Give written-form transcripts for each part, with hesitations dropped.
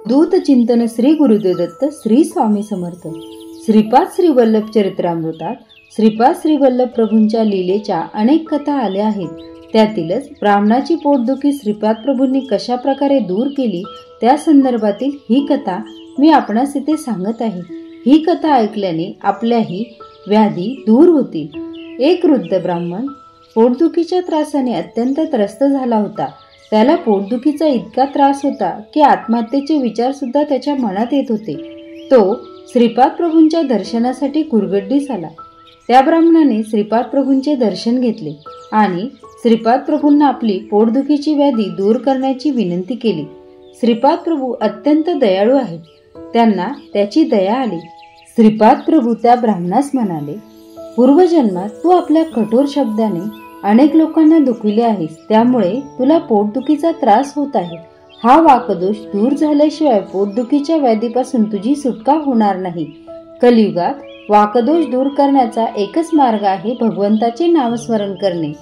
दूत चिंतन श्री गुरुदेव दत्त श्री स्वामी समर्थ। श्रीपाद श्री वल्लभ चरित्रामृतात श्रीपाद श्री वल्लभ प्रभूंच्या लीलेच्या अनेक कथा आल्या आहेत। त्यातीलच ब्राह्मणाची पोटदुखी श्रीपाद प्रभूंनी कशा प्रकारे दूर केली त्या संदर्भातील ही कथा मी आपणास इथे सांगत आहे। ही कथा ऐकल्याने आपल्याही व्याधी दूर होतील। एक वृद्ध ब्राह्मण पोटदुखीच्या त्रासाने अत्यंत त्रस्त झाला होता। त्याला पोटदुखीचा इतका त्रास होता की आत्महत्येचे विचार सुद्धा त्याच्या मनात येत होते। तो श्रीपाद प्रभूंच्या दर्शनासाठी कुरगड्डीस आला। त्या ब्राह्मणाने श्रीपाद प्रभूंचे दर्शन घेतले आणि श्रीपाद प्रभूंना आपली पोटदुखीची व्याधी दूर करण्याची विनंती केली। श्रीपाद प्रभू अत्यंत दयाळू आहेत, त्यांना त्याची दया आली। श्रीपाद प्रभू त्या ब्राह्मणास म्हणाले, पूर्वजन्मात तू आपल्या कठोर शब्दाने अनेक लोकांना दुखविले आहेस, त्यामुळे तुला पोटदुखीचा त्रास होत आहे। हा वाकदोष दूर झाल्याशिवाय पोटदुखीच्या व्याधीपासून तुझी सुटका होणार नाही। कलियुगात वाकदोष दूर करण्याचा एकच मार्ग आहे, भगवंताचे नामस्मरण करणे।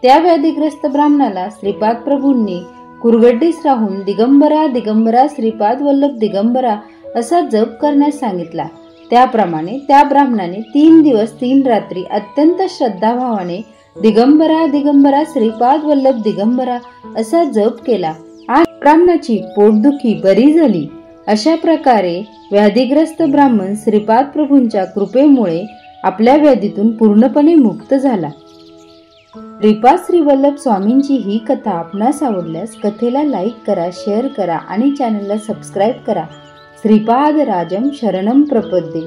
त्या व्याधीग्रस्त ब्राह्मणाला श्रीपाद प्रभूंनी कुरगड्डीस राहून दिगंबरा दिगंबरा श्रीपाद वल्लभ दिगंबरा असा जप करण्यास सांगितला। त्याप्रमाणे त्या ब्राह्मणाने 3 दिवस 3 रात्री अत्यंत श्रद्धाभावाने दिगंबरा दिगंबरा श्रीपाद वल्लभ दिगंबरा असा जप केला आणि ब्राह्मणाची पोटदुखी बरी झाली। अशा प्रकारे व्याधीग्रस्त ब्राह्मण श्रीपाद प्रभूंच्या कृपेमुळे आपल्या व्याधीतून पूर्णपणे मुक्त झाला। श्रीपाद श्री वल्लभ स्वामींची ही कथा आपणास आवडल्यास कथेला लाईक करा, शेअर करा आणि चॅनलला सबस्क्राईब करा। श्रीपाद राजम शरणम प्रपद्ये।